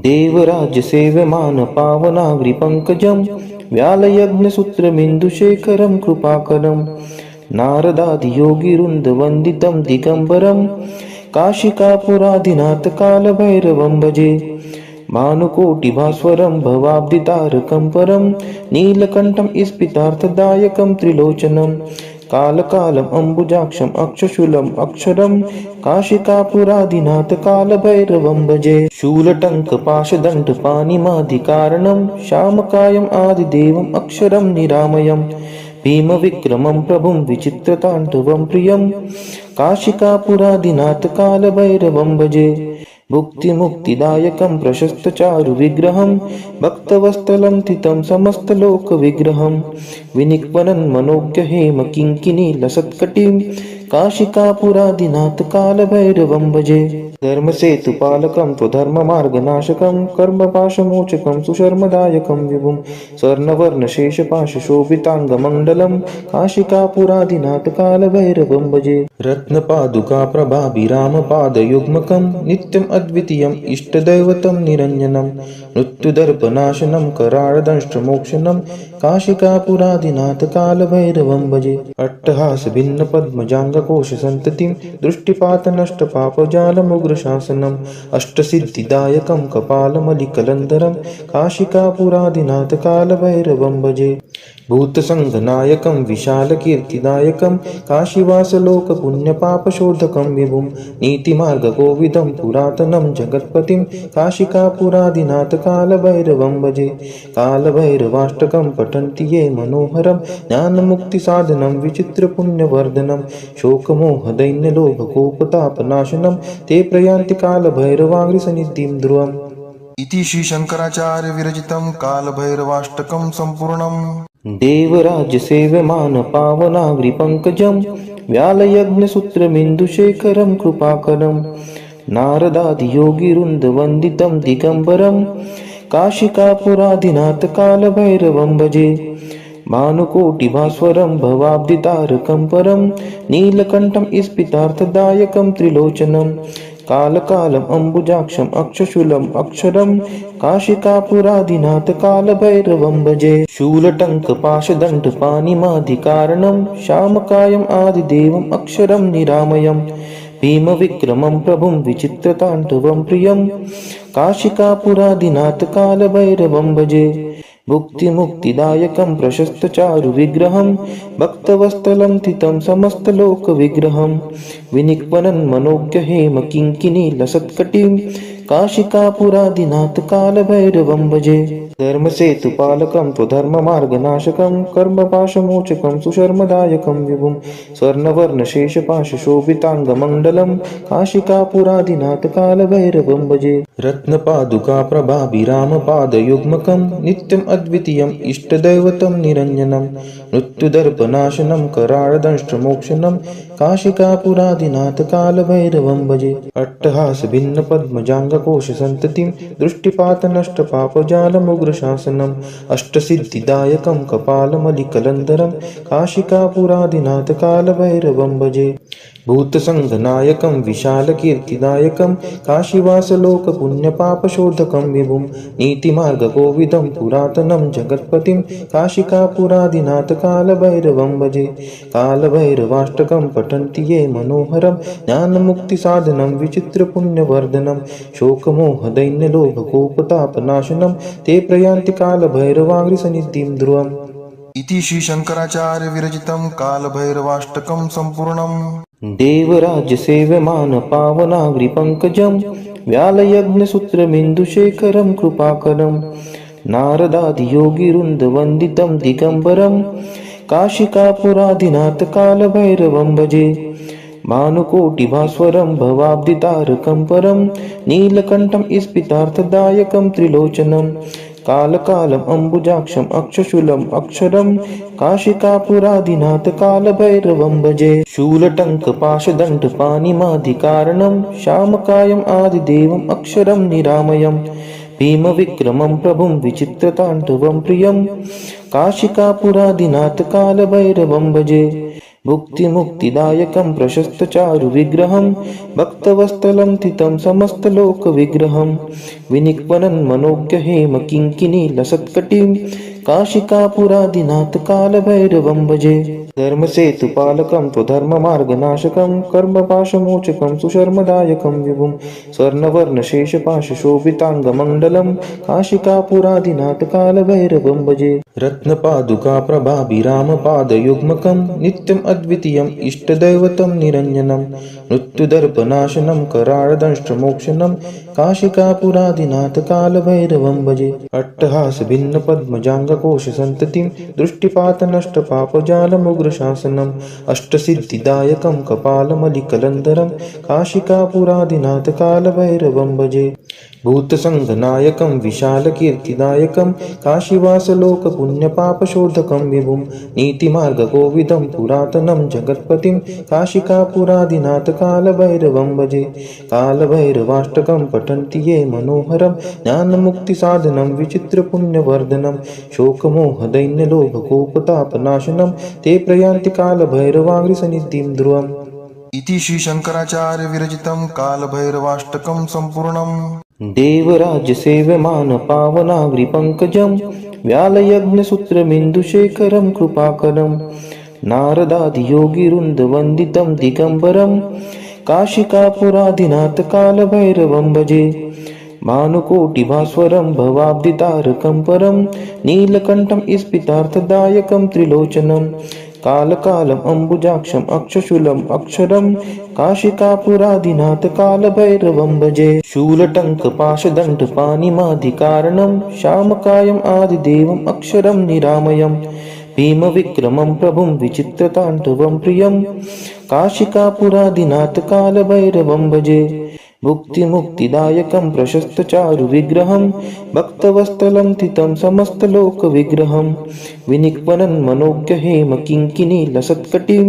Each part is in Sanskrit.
देवराज्यसेव्यमान पावनाग्रिपङ्कजं व्यालयज्ञसूत्रमिन्दुशेखरं कृपाकरं नारदादियोगिवृन्दवन्दितं दिगम्बरं काशिकापुरादिनाथकालभैरवं भजे। भानुकोटिभास्वरं भवाब्धितारकं परं नीलकण्ठं स्फितार्थदायकं त्रिलोचनं कालकालम् अम्बुजाक्षम् अक्षशूलम् अक्षरं काशिकापुरादिनाथकालभैरवं भजे। शूलटङ्कपाशदण्डपाणिमादिकारणं श्यामकायम् आदिदेवम् अक्षरं निरामयम् भीमविक्रमं प्रभुं विचित्रताण्डवं प्रियं काशिकापुरादिनाथकालभैरवं भजे। भुक्तिमुक्तिदायकं प्रशस्तचारुविग्रहं भक्तवत्सलं स्थितं समस्तलोकविग्रहं विनिक्वनं मनोज्ञहेम किङ्किणीलसत्कटिं काशिकापुरादिनाथकालभैरवं भजे। धर्मसेतुपालकं त्वधर्ममार्गनाशकं कर्मपाशमोचकं सुशर्मदायकं विभुं स्वर्णवर्णशेषपाशशोभिताङ्गमण्डलं काशिकापुरादिनाथकालभैरवं भजे। रत्नपादुकाप्रभाभिरामपादयुग्मकं नित्यम् अद्वितीयम् इष्टदैवतं निरञ्जनं मृत्युदर्पनाशनं कराळदंष्ट्रमोक्षणं काशिकापुरादिनाथकालभैरवं भजे। अट्टहासभिन्नपद्मजाङ्गकोशसन्ततिं दृष्टिपातनष्टपापजालमुग्रशासनम् अष्टसिद्धिदायकं कपालमलिकलन्धरं काशिकापुरादिनाथकालभैरवं भजे। भूतसङ्घनायकं विशालकीर्तिदायकं काशीवासलोकपुण्यपापशोधकं विभुं नीतिमार्गकोविदं पुरातनं जगत्पतिं काशिकापुरादिनाथकालभैरवं भजे। कालभैरवाष्टकं पठन्ति ये मनोहरं ज्ञानमुक्तिसाधनं विचित्रपुण्यवर्धनं शोकमोहदैन्यलोभकोपतापनाशनं ते प्रयान्ति कालभैरवाङ्घ्रिसन्निधिं ध्रुवम्। इति श्रीशङ्कराचार्य विरचितं कालभैरवाष्टकं सम्पूर्णम्। देवराज्यसेव्यमान पावनाग्रिपङ्कजं व्यालयज्ञसूत्रमिन्दुशेखरं कृपाकरं नारदादियोगिवृन्दवन्दितं दिगम्बरं काशिकापुरादिनाथकालभैरवं भजे। भानुकोटिभास्वरं भवाब्धितारकं परं नीलकण्ठं स्फितार्थदायकं त्रिलोचनं कालकालम् अम्बुजाक्षम् अक्षशूलम् अक्षरं काशिकापुरादिनाथकालभैरवं भजे। शूलटङ्कपाशदण्डपाणिमादिकारणं श्यामकायम् आदिदेवम् अक्षरं निरामयम् भीमविक्रमं प्रभुं विचित्रताण्डवं प्रियं काशिकापुरादिनाथकालभैरवं भजे। भुक्तिमुक्तिदायकं प्रशस्तचारुविग्रहं भक्तवत्सलं स्थितं समस्तलोकविग्रहं विनिक्वनं मनोज्ञहेम किङ्किणीलसत्कटिं काशिकापुरादिनाथकालभैरवं भजे। धर्मसेतुपालकं त्वधर्ममार्गनाशकं कर्मपाशमोचकं सुशर्मदायकं विभुं स्वर्णवर्णशेषपाशशोभिताङ्गमण्डलं काशिकापुरादिनाथकालभैरवं भजे। रत्नपादुकाप्रभाभिरामपादयुग्मकं नित्यम् अद्वितीयम् इष्टदैवतं निरञ्जनं मृत्युदर्पनाशनं कराळदंष्ट्रमोक्षणं काशिकापुरादिनाथकालभैरवं भजे। अट्टहासभिन्नपद्मजाङ्गकोशसन्ततिं दृष्टिपातनष्टपापजालमुग्रशासनम् अष्टसिद्धिदायकं कपालमलिकलन्धरं काशिकापुरादिनाथकालभैरवं भजे। भूतसङ्घनायकं विशालकीर्तिदायकं काशीवासलोकपुण्यपापशोधकं विभुं नीतिमार्गकोविदं पुरातनं जगत्पतिं काशिकापुरादिनाथकालभैरवं भजे। कालभैरवाष्टकं पठन्ति ये मनोहरं ज्ञानमुक्तिसाधनं विचित्रपुण्यवर्धनं शोकमोहदैन्यलोभकोपतापनाशनं ते प्रयान्ति कालभैरवाङ्घ्रिसन्निधिं ध्रुवम्। इति श्रीशङ्कराचार्य विरचितं कालभैरवाष्टकं सम्पूर्णम्। देवराज्यसेव्यमान पावनाग्रिपङ्कजं व्यालयज्ञसूत्रमिन्दुशेखरं कृपाकरं नारदादियोगिवृन्दवन्दितं दिगम्बरं काशिकापुरादिनाथकालभैरवं भजे। भानुकोटिभास्वरं भवाब्धितारकं परं नीलकण्ठं स्फितार्थदायकं त्रिलोचनं कालकालम् अम्बुजाक्षम् अक्षशूलम् अक्षरं काशिकापुरादिनाथकालभैरवं भजे। शूलटङ्कपाशदण्डपाणिमादिकारणं श्यामकायम् आदिदेवम् अक्षरं निरामयम् भीमविक्रमं प्रभुं विचित्रताण्डवं प्रियं काशिकापुरादिनाथकालभैरवं भजे। भुक्तिमुक्तिदायकं प्रशस्तचारुविग्रहं भक्तवत्सलं स्थितं समस्तलोकविग्रहं विनिक्वनं मनोज्ञहेम किङ्किणीलसत्कटिं काशिकापुरादिनाथ कालभैरवं भजे। धर्मसेतुपालकं त्वधर्ममार्गनाशकं कर्मपाशमोचकं सुशर्मदायकं विभुं स्वर्णवर्णशेषपाशशोभिताङ्गमण्डलं काशिकापुरादिनाथ कालभैरवं भजे। रत्नपादुकाप्रभाभिरामपादयुग्मकं नित्यम् अद्वितीयम् इष्टदैवतं निरञ्जनं मृत्युदर्पनाशनं कराळदंष्ट्रमोक्षणं काशिकापुरादिनाथ कालभैरवं भजे। अट्टहासभिन्नपद्मजाङ्गकोशसन्ततिं दृष्टिपातनष्टपापजालमुग्रशासनम् अष्टसिद्धिदायकं कपालमलिकलन्धरं काशिकापुरादिनाथ कालभैरवं भजे। भूतसङ्घनायकं विशालकीर्तिदायकं काशीवासलोकपुण्यपापशोधकं विभुं नीतिमार्गकोविदं पुरातनं जगत्पतिं काशिकापुरादिनाथ कालभैरवं भजे। कालभैरवाष्टकं पठन्ति ये मनोहरं ज्ञानमुक्तिसाधनं विचित्रपुण्यवर्धनं शोकमोहदैन्यलोभकोपतापनाशनं ते प्रयान्ति कालभैरवाङ्घ्रिसन्निधिं ध्रुवम्। इति श्रीशङ्कराचार्य विरचितं कालभैरवाष्टकं सम्पूर्णम्। देवराज्यसेव्यमान पावनाग्रिपङ्कजं व्यालयज्ञसूत्रमिन्दुशेखरं कृपाकरं नारदादियोगिवृन्दवन्दितं दिगम्बरं काशिकापुरादिनाथ कालभैरवं भजे। भानुकोटिभास्वरं भवाब्धितारकं परं नीलकण्ठं स्फितार्थदायकं त्रिलोचनं कालकालम् अम्बुजाक्षम् अक्षशूलम् अक्षरं काशिकापुरादिनाथ कालभैरवं भजे। शूलटङ्कपाशदण्डपाणिमादिकारणं श्यामकायम् आदिदेवम् अक्षरं निरामयं भीमविक्रमं प्रभुं विचित्रताण्डवं प्रियं काशिकापुरादिनाथ कालभैरवं भजे। भुक्तिमुक्तिदायकं प्रशस्तचारुविग्रहं भक्तवत्सलं स्थितं समस्तलोकविग्रहं विनिक्वनं मनोज्ञहेम किङ्किणीलसत्कटिं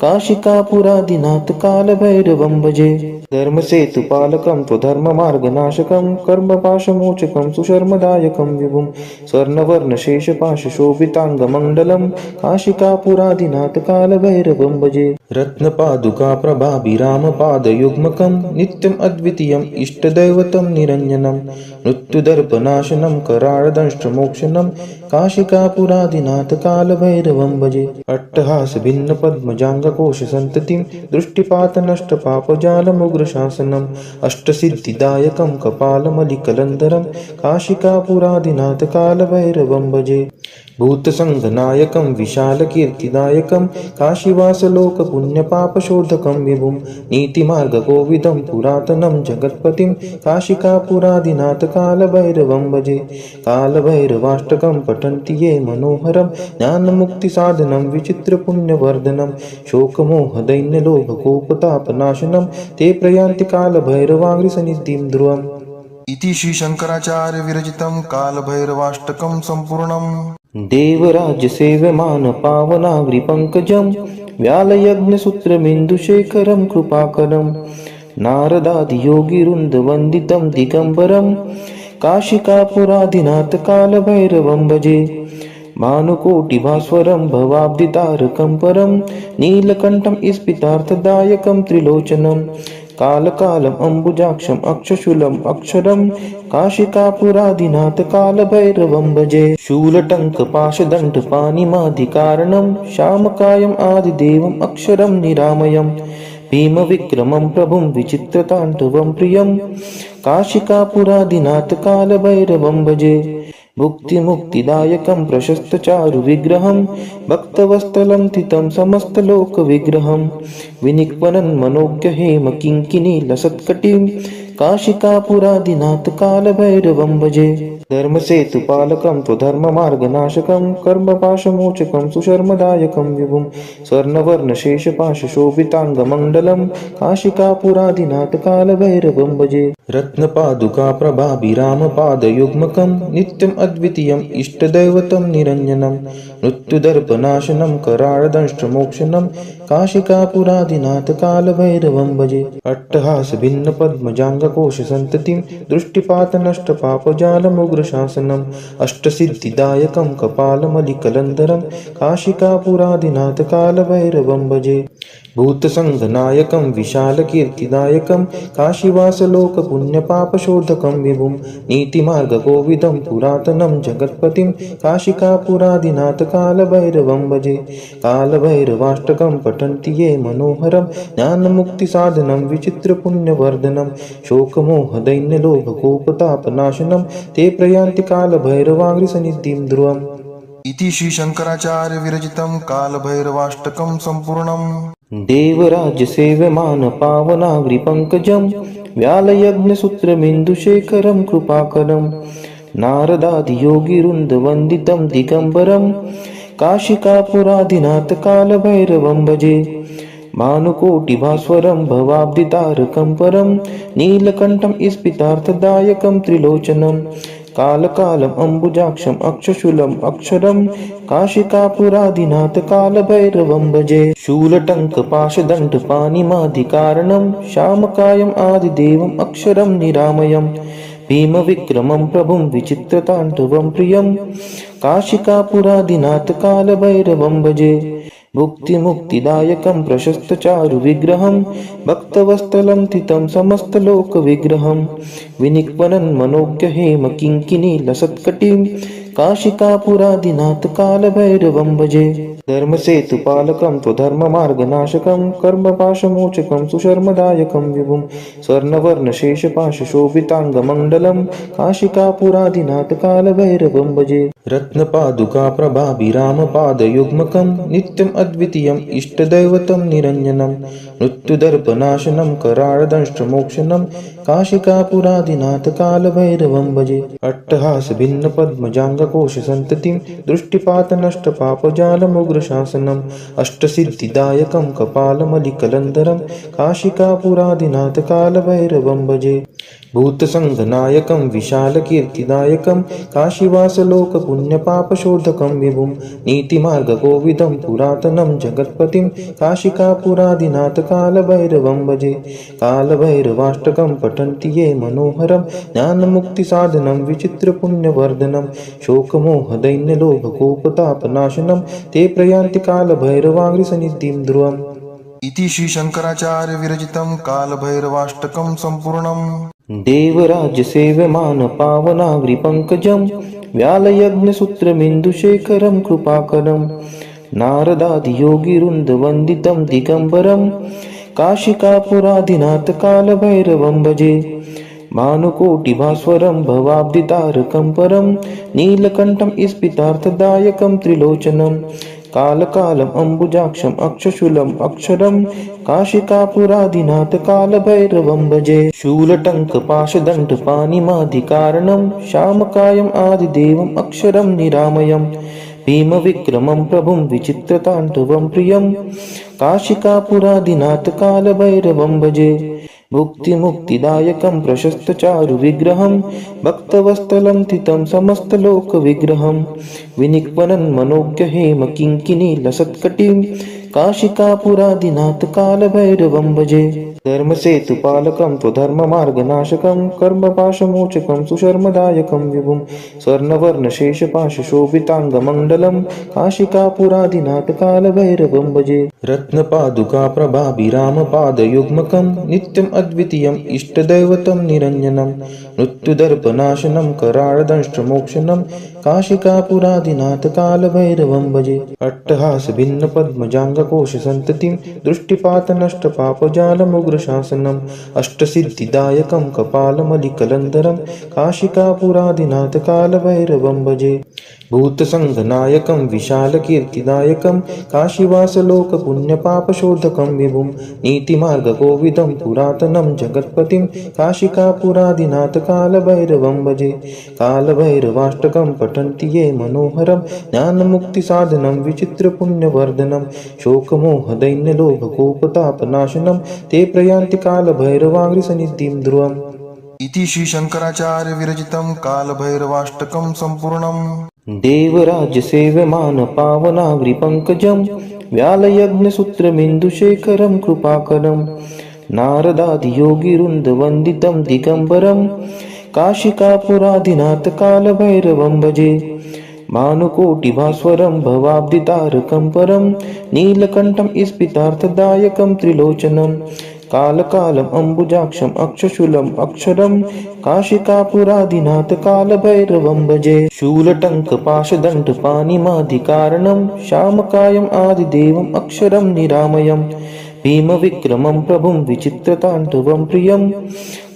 काशिकापुरादिनाथ कालभैरवं भजे। धर्मसेतुपालकं त्वधर्ममार्गनाशकं कर्मपाशमोचकं सुशर्मदायकं विभुं स्वर्णवर्णशेषपाशशोभिताङ्गमण्डलं काशिकापुरादिनाथ कालभैरवं भजे। रत्नपादुकाप्रभाभिरामपादयुग्मकं नित्यम् अद्वितीयम् इष्टदैवतं निरञ्जनं मृत्युदर्पनाशनं कराळदंष्ट्रमोक्षणं काशिकापुरादिनाथ कालभैरवं भजे। अट्टहासभिन्नपद्मजाङ्गकोशसन्ततिं दृष्टिपातनष्टपापजालमुग्रशासनम् अष्टसिद्धिदायकं कपालमलिकलन्धरं काशिकापुरादिनाथ कालभैरवं भजे। भूतसङ्घनायकं विशालकीर्तिदायकं काशीवासलोकपुण्यपापशोधकं विभुं नीतिमार्गकोविदं पुरातनं जगत्पतिं काशिकापुरादिनाथ कालभैरवं भजे। कालभैरवाष्टकं पठन्ति ये मनोहरं ज्ञानमुक्तिसाधनं विचित्रपुण्यवर्धनं शोकमोहदैन्यलोभकोपतापनाशनं ते प्रयान्ति कालभैरवाङ्घ्रिसन्निधिं ध्रुवम्। इति श्रीशङ्कराचार्य विरचितं कालभैरवाष्टकं सम्पूर्णम्। देवराज्यसेव्यमान पावनाग्रिपङ्कजं व्यालयज्ञसूत्रमिन्दुशेखरं कृपाकरं नारदादियोगिवृन्दवन्दितं दिगम्बरं काशिकापुरादिनाथ कालभैरवं भजे। भानुकोटिभास्वरं भवाब्धितारकं परं नीलकण्ठं स्फितार्थदायकं त्रिलोचनं कालकालम् अम्बुजाक्षम् अक्षशूलम् अक्षरं काशिकापुरादिनाथ कालभैरवं भजे। शूलटङ्कपाशदण्डपाणिमादिकारणं श्यामकायम् आदिदेवम् अक्षरं निरामयं भीमविक्रमं प्रभुं विचित्रताण्डवं प्रियं काशिकापुरादिनाथ कालभैरवं भजे। भुक्तिमुक्तिदायकं प्रशस्तचारुविग्रहं भक्तवत्सलं स्थितं समस्तलोकविग्रहं विनिक्वनं मनोज्ञहेम किङ्किणीलसत्कटिं काशिकापुरादिनाथ कालभैरवं भजे। धर्मसेतुपालकं त्वधर्ममार्गनाशकं कर्मपाशमोचकं सुशर्मदायकं विभुं स्वर्णवर्णशेषपाशशोभिताङ्गमण्डलं काशिकापुरादिनाथ कालभैरवं भजे। रत्नपादुकाप्रभाभिरामपादयुग्मकं नित्यम् अद्वितीयम् इष्टदैवतं निरञ्जनं मृत्युदर्पनाशनं कराळदंष्ट्रमोक्षणं काशिकापुरादिनाथ कालभैरवं भजे। अट्टहासभिन्नपद्मजाङ्गकोशसन्ततिं दृष्टिपातनष्टपापजालमुग्र कालभैरवम्बजेऽट्टहासभिन्नपद्मजाङ्गकोशसन्ततिं दृष्टिपातनष्टपापजालमुग्रशासनम् अष्टसिद्धिदायकं कपालमलिकलन्धरं काशिकापुरादिनाथकालभैरवं भजे। भूतसङ्घनायकं विशालकीर्तिदायकं काशीवासलोकपुण्यपापशोधकं विभुं नीतिमार्गकोविदं पुरातनं जगत्पतिं काशिकापुरादिनाथकालभैरवं भजे। कालभैरवाष्टकं पठन्ति ये मनोहरं ज्ञानमुक्तिसाधनं विचित्रपुण्यवर्धनं शोकमोहदैन्यलोभकोपतापनाशनं ते प्रयान्ति कालभैरवाङ्घ्रिसन्निधिं ध्रुवम्। इति श्री शंकराचार्य विरचितं कालभैरवाष्टकं सम्पूर्णम्। देवराज्यसेव्यमान पावनाग्रिपङ्कजं व्यालयज्ञसूत्रमिन्दुशेखरं कृपाकरं नारदादियोगिवृन्दवन्दितं दिगम्बरं काशिकापुरादिनाथकालभैरवं भजे। भानुकोटिभास्वरं भवाब्धितारकं परं नीलकण्ठं स्फितार्थदायकं त्रिलोचनं कालकालम् अम्बुजाक्षम् अक्षशूलम् अक्षरं काशिकापुरादिनाथकालभैरवं भजे। शूलटङ्कपाशदण्डपाणिमादिकारणं श्यामकायम् आदिदेवम् अक्षरं निरामयम् भीमविक्रमं प्रभुं विचित्रताण्डवं प्रियं काशिकापुरादिनाथकालभैरवं भजे। भुक्तिमुक्तिदायकं प्रशस्तचारुविग्रहं भक्तवत्सलं स्थितं समस्तलोकविग्रहं विनिक्वनं मनोज्ञहेमकिङ्किणीलसत्कटिं काशिकापुरादिनाथकालभैरवं भजे। धर्मसेतुपालकं त्वधर्ममार्गनाशकं कर्मपाशमोचकं सुशर्मदायकं विभुं स्वर्णवर्णशेषपाशशोभिताङ्गमण्डलं काशिकापुरादिनाथकालभैरवं भजे। रत्नपादुकाप्रभाभिरामपादयुग्मकं नित्यम् अद्वितीयम् इष्टदैवतं निरञ्जनं मृत्युदर्पनाशनं कराळदंष्ट्रमोक्षणं काशिकापुरादिनाथकालभैरवं भजे। अट्टहासभिन्नपद्मजाङ्गकोशसन्ततिं दृष्टिपातनष्टपापजालमुग्रशासनम् अष्टसिद्धिदायकं कपालमलिकलन्धरं काशिकापुरादिनाथकालभैरवं भजे। भूतसङ्घनायकं विशालकीर्तिदायकं काशीवासलोकपुण्यपापशोधकं विभुं नीतिमार्गकोविदं पुरातनं जगत्पतिं काशिकापुरादिनाथकालभैरवं भजे। कालभैरवाष्टकं पठन्ति ये मनोहरं ज्ञानमुक्तिसाधनं विचित्रपुण्यवर्धनं शोकमोहदैन्यलोभकोपतापनाशनं ते प्रयान्ति कालभैरवाङ्घ्रिसन्निधिं ध्रुवम्। इति श्री शंकराचार्य विरचितं कालभैरवाष्टकं सम्पूर्णम्। देवराज्यसेव्यमान पावनाग्रिपङ्कजं व्यालयज्ञसूत्रमिन्दुशेखरं कृपाकरं नारदादियोगिवृन्दवन्दितं दिगम्बरं काशिकापुरादिनाथकालभैरवं भजे। भानुकोटिभास्वरं भवाब्धितारकं परं नीलकण्ठं स्फितार्थदायकं त्रिलोचनं कालकालम् अम्बुजाक्षम् अक्षशूलम् अक्षरं काशिकापुरादिनाथकालभैरवं भजे। शूलटङ्कपाशदण्डपाणिमादिकारणं श्यामकायम् आदिदेवम् अक्षरं निरामयम् भीमविक्रमं प्रभुं विचित्रताण्डवं प्रियं काशिकापुरादिनाथकालभैरवं भजे। भुक्तिमुक्तिदायकं प्रशस्तचारुविग्रहं भक्तवत्सलं स्थितं समस्तलोकविग्रहं विनिक्वनं मनोज्ञहेमकिङ्किणीलसत्कटिं काशिकापुरादिनाथकालभैरवं भजे। धर्मसेतुपालकं त्वधर्ममार्गनाशकं कर्मपाशमोचकं सुशर्मदायकं विभुं स्वर्णवर्णशेषपाशशोभिताङ्गमण्डलं काशिकापुरादिनाथकालभैरवं भजे। रत्नपादुकाप्रभाभिरामपादयुग्मकं नित्यम् अद्वितीयम् इष्टदैवतं निरञ्जनं मृत्युदर्पनाशनं कराळदंष्ट्रमोक्षणं काशिकापुरादिनाथकालभैरवं भजे। अट्टहासभिन्नपद्मजाङ्गकोशसन्ततिं दृष्टिपातनष्टपापजालमुग्रशासनम् अष्टसिद्धिदायकं कपालमलिकलन्धरं काशिकापुरादिनाथकालभैरवं भजे। भूतसङ्घनायकं विशालकीर्तिदायकं काशीवासलोकपुण्यपापशोधकं विभुं नीतिमार्गकोविदं पुरातनं जगत्पतिं काशिकापुरादिनाथकालभैरवं भजे। कालभैरवाष्टकं पठन्ति ये मनोहरं ज्ञानमुक्तिसाधनं विचित्रपुण्यवर्धनं शोकमोहदैन्यलोभकोपतापनाशनं ते प्रयान्ति कालभैरवाङ्घ्रिसन्निधिं ध्रुवम्। इति श्री शंकराचार्य विरचितं कालभैरवाष्टकं सम्पूर्णम्। देवराज्यसेव्यमान पावनाग्रिपङ्कजं व्यालयज्ञसूत्रमिन्दुशेखरं कृपाकरं नारदादियोगिवृन्दवन्दितं दिगम्बरं काशिकापुरादिनाथ कालभैरवं भजे भानुकोटिभास्वरं भवाब्धितारकं परं नीलकण्ठं स्फितार्थदायकं त्रिलोचनं कालकालम् अम्बुजाक्षम् अक्षशूलम् अक्षरं काशिकापुरादिनाथ कालभैरवं भजे शूलटङ्कपाशदण्डपाणिमादिकारणं श्यामकायम् आदिदेवम् अक्षरं निरामयम् भीमविक्रमं प्रभुं विचित्रताण्डवं प्रियं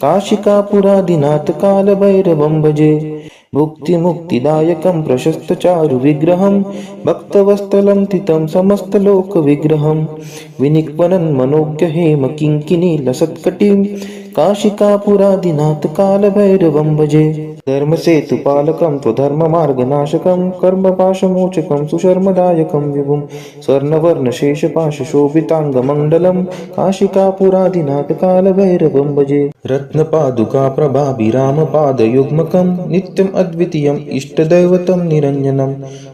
काशिकापुरादिनाथ कालभैरवं भजे मुक्तिदायकं प्रशस्तचारुविग्रहं भक्तवत्सलं तितं समस्तलोकविग्रहं विनिक्वनं मनोज्ञहेम किङ्किणी लसत्कटिं काशिकापुरादिनाथ कालभैरवं भजे धर्मसेतुपालकं त्वधर्ममार्गनाशकं कर्मपाशमोचकं सुशर्मदायकं विभुं स्वर्णवर्णशेषपाशशोभिताङ्गमण्डलं काशिकापुरादिनाथ कालभैरवं भजे रत्नपादुकाप्रभाभिरामपादयुग्मकं नित्यम् अद्वितीयम् इष्टदैवतं निरञ्जनं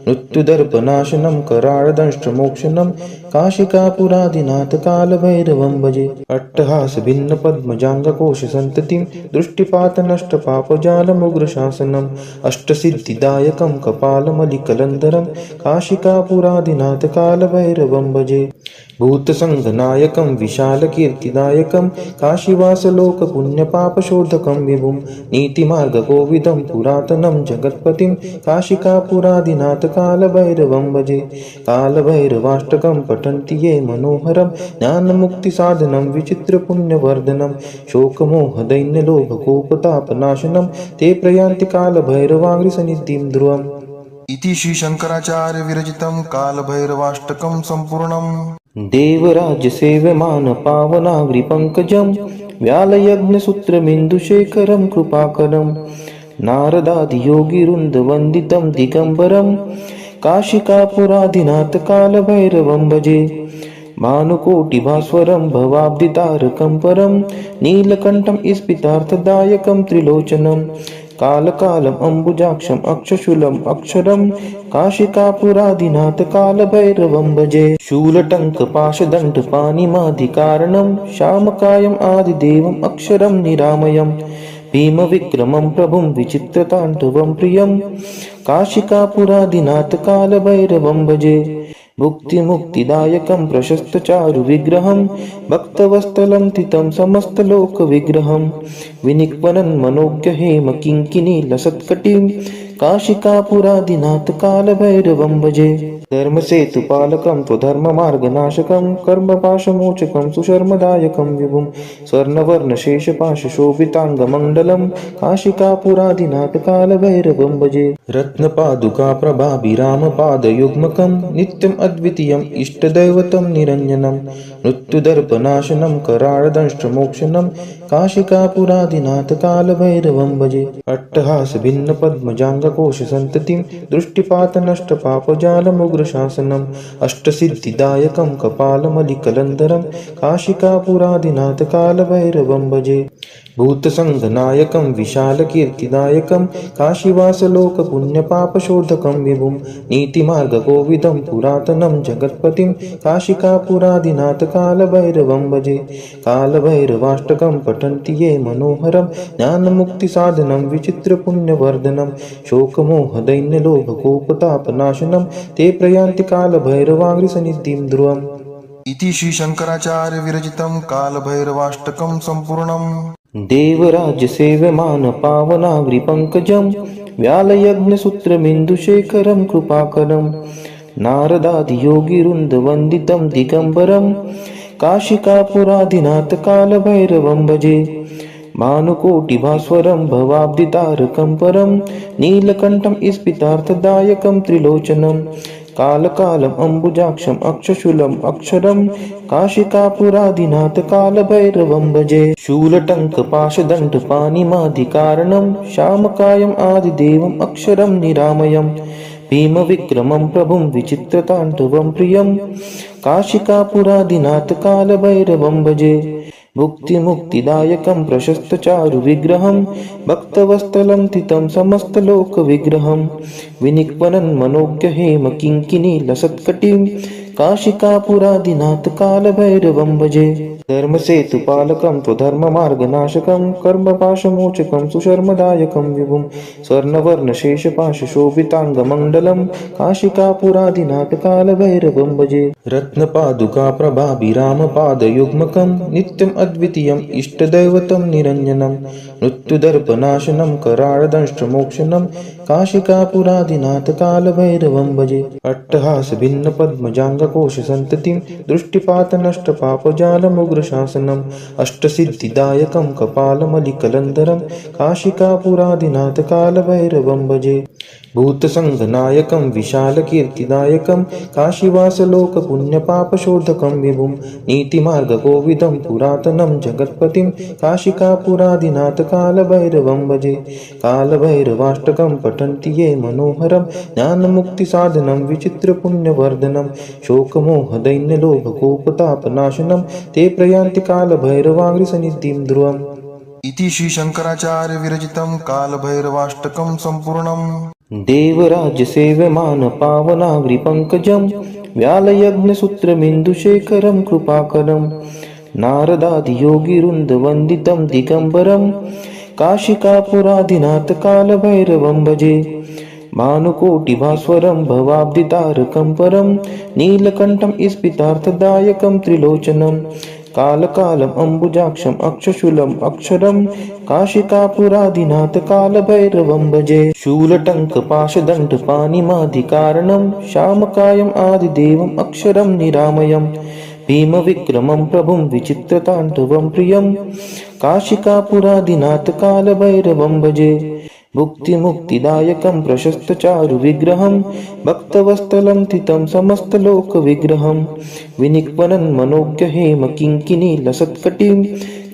मृत्युदर्पनाशनं कराळदंष्ट्रमोक्षणं काशिकापुरादिनाथ कालभैरवं भजे अट्टहासभिन्नपद्मजाङ्गकोशसन्ततिं दृष्टिपातनष्टपापजालमुग्रशासनम् अष्टसिद्धिदायकं कपालमलिकलन्धरं काशिकापुरादिनाथ कालभैरवं भजे भूतसङ्घनायकं विशालकीर्तिदायकं काशीवासलोकपुण्यपापशोधकं विभुं नीतिमार्गकोविदं पुरातनं जगत्पतिं काशिकापुरादिनाथ कालभैरवं भजे कालभैरवाष्टकं पठन्ति ये मनोहरं ज्ञानमुक्तिसाधनं विचित्रपुण्यवर्धनं शोकमोहदैन्यलोभकोपतापनाशनं ते प्रयान्ति कालभैरवाङ्घ्रिसन्निधिं ध्रुवम् इति श्री शंकराचार्य विरचितं कालभैरवाष्टकं सम्पूर्णम् देवराजसेव्यमान पावनाग्रिपङ्कजं व्यालयज्ञसूत्रमिन्दुशेखरं कृपाकरं नारदादियोगिवृन्दवन्दितं दिगम्बरं काशिकापुरादिनाथ कालभैरवं भजे भानुकोटिभास्वरं भवाब्धितारकं परं नीलकण्ठं स्फितार्थदायकं त्रिलोचनं कालकालम् अम्बुजाक्षम् अक्षशूलम् अक्षरं काशिकापुरादिनाथ कालभैरवं भजे शूलटङ्कपाशदण्डपाणिमादिकारणं श्यामकायम् आदिदेवम् अक्षरं निरामयम् भीमविक्रमं प्रभुं विचित्रताण्डवं प्रियं काशिकापुरादिनाथ कालभैरवं भजे मुक्तिदायकं प्रशस्तचारुविग्रहं भक्तवत्सलं तितं समस्तलोकविग्रहं विनिक्वनं मनोज्ञहेम किङ्किणी लसत्कटिं काशिकापुरादिनाथ कालभैरवं भजे धर्मसेतुपालकं त्वधर्ममार्गनाशकं कर्मपाशमोचकं सुशर्मदायकं विभुं स्वर्णवर्णशेषपाशशोभिताङ्गमण्डलं काशिकापुरादिनाथ कालभैरवं भजे रत्नपादुकाप्रभाभिरामपादयुग्मकं नित्यम् अद्वितीयम् इष्टदैवतं निरञ्जनं मृत्युदर्पनाशनं कराळदंष्ट्रमोक्षणं काशिकापुरादिनाथ कालभैरवं भजे अट्टहासभिन्नपद्मजाङ्गकोशसन्ततिं दृष्टिपातनष्टपापजालमुग्रशासनम् अष्टसिद्धिदायकं कपालमलिकलन्धरं काशिकापुरादिनाथ कालभैरवं भजे भूतसङ्घनायकं विशालकीर्तिदायकं काशीवासलोकपुण्यपापशोधकं विभुं नीतिमार्गकोविदं पुरातनं जगत्पतिं काशिकापुरादिनाथ कालभैरवं भजे कालभैरवाष्टकं पठन्ति ये मनोहरं ज्ञानमुक्तिसाधनं विचित्रपुण्यवर्धनं शोकमोहदैन्यलोभकोपतापनाशनं ते प्रयान्ति कालभैरवाङ्घ्रिसन्निधिं ध्रुवम् इति श्री शंकराचार्य विरचितं कालभैरवाष्टकं सम्पूर्णम् देवराजसेव्यमान पावनाग्रिपङ्कजं व्यालयज्ञसूत्रमिन्दुशेखरं कृपाकरं नारदादियोगिवृन्दवन्दितं दिगम्बरं काशिकापुरादिनाथ कालभैरवं भजे भानुकोटिभास्वरं भवाब्धितारकं परं नीलकण्ठं स्फितार्थदायकं त्रिलोचनं कालकालम् अम्बुजाक्षम् अक्षशूलम् अक्षरं काशिकापुरादिनाथ कालभैरवं भजे शूलटङ्कपाशदण्डपाणिमादिकारणं श्यामकायम् आदिदेवम् अक्षरं निरामयम् भीमविक्रमं प्रभुं विचित्रताण्डवं प्रियं काशिकापुरादिनाथ कालभैरवं भजे मुक्तिदायकं प्रशस्तचारुविग्रहं भक्तवत्सलं तितं समस्तलोकविग्रहं विनिक्वनं मनोज्ञहेम किङ्किणी लसत्कटिं काशिकापुरादिनाथ कालभैरवं भजे धर्मसेतुपालकं त्वधर्ममार्गनाशकं कर्मपाशमोचकं सुशर्मदायकं विभुं स्वर्णवर्णशेषपाशशोभिताङ्गमण्डलं काशिकापुरादिनाथकालभैरवं भजे रत्नपादुकाप्रभाभिरामपादयुग्मकं नित्यम् अद्वितीयम् इष्टदैवतं निरञ्जनं मृत्युदर्पनाशनं कराळदंष्ट्रमोक्षणं काशिकापुरादिनाथकालभैरवं भजे अट्टहासभिन्नपद्मजाङ्गकोशसन्ततिं दृष्टिपातनष्टपापजालमुग्रशासनम् अष्टसिद्धिदायकं कपालमलिकलन्धरं काशिकापुरादिनाथकालभैरवं भजे भूतसङ्घनायकं विशालकीर्तिदायकं काशीवासलोकपुण्यपापशोधकं विभुं नीतिमार्गकोविदं पुरातनं जगत्पतिं काशिकापुरादिनाथकालभैरवं भजे कालभैरवाष्टकं पठन्ति ये मनोहरं ज्ञानमुक्तिसाधनं विचित्रपुण्यवर्धनं शोकमोहदैन्यलोभकोपतापनाशनं ते प्रयान्ति कालभैरवाङ्घ्रिसन्निधिं ध्रुवम् इति श्री शंकराचार्य विरचितं कालभैरवाष्टकं सम्पूर्णम्। देवराज्यसेव्यमानपावनाग्रिपङ्कजं व्यालयज्ञसूत्रमिन्दुशेखरं कृपाकरं नारदादियोगिवृन्दवन्दितं दिगम्बरं काशिकापुरादिनाथकालभैरवं भजे भानुकोटिभास्वरं भवाब्धितारकं परं नीलकण्ठं स्फितार्थदायकं त्रिलोचनं कालकालम् अम्बुजाक्षम् अक्षशूलम् अक्षरं काशिकापुरादिनाथकालभैरवं भजे शूलटङ्कपाशदण्डपाणिमादिकारणं श्यामकायम् आदिदेवम् अक्षरं निरामयं भीमविक्रमं प्रभुं विचित्रताण्डवं प्रियं काशिकापुरादिनाथकालभैरवं भजे भुक्तिमुक्तिदायकं प्रशस्तचारुविग्रहं भक्तवत्सलं स्थितं समस्तलोकविग्रहं विनिक्वनं मनोज्ञहेमकिङ्किणीलसत्कटिं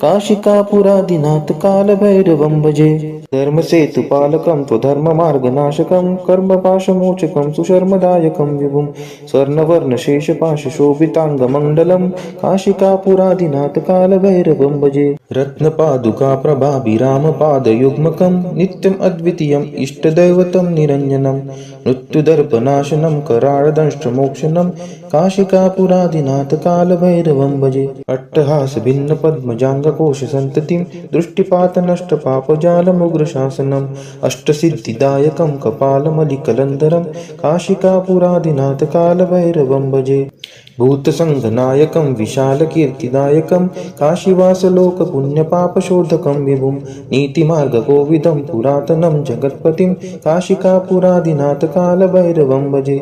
काशिकापुरादिनाथकालभैरवं भजे धर्मसेतुपालकं त्वधर्ममार्गनाशकं कर्मपाशमोचकं सुशर्मदायकं विभुं स्वर्णवर्णशेषपाशशोभिताङ्गमण्डलं काशिकापुरादिनाथकालभैरवं भजे रत्नपादुकाप्रभाभिरामपादयुग्मकं नित्यम् अद्वितीयम् इष्टदैवतं निरञ्जनं मृत्युदर्पनाशनं कराळदंष्ट्रमोक्षणं काशिकापुरादिनाथकालभैरवं भजे अट्टहासभिन्नपद्मजाङ्गकोशसन्ततिं दृष्टिपातनष्टपापजालमुग्रशासनम् अष्टसिद्धिदायकं कपालमलिकलन्धरं काशिकापुरादिनाथकालभैरवं भजे भूतसङ्घनायकं विशालकीर्तिदायकं काशीवासलोकपुण्यपापशोधकं विभुं नीतिमार्गकोविदं पुरातनं जगत्पतिं काशिकापुरादिनाथकालभैरवं भजे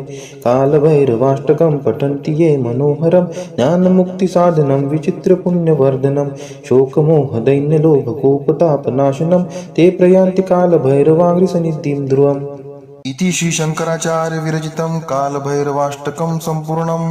कालभैरवाष्टकं पठन्ति ये मनोहरं ज्ञानमुक्तिसाधनं विचित्रपुण्यवर्धनं शोकमोहदैन्यलोभकोपतापनाशनं ते प्रयान्ति कालभैरवाङ्घ्रिसन्निधिं ध्रुवम् इति श्री शंकराचार्य विरचितं कालभैरवाष्टकं सम्पूर्णम्।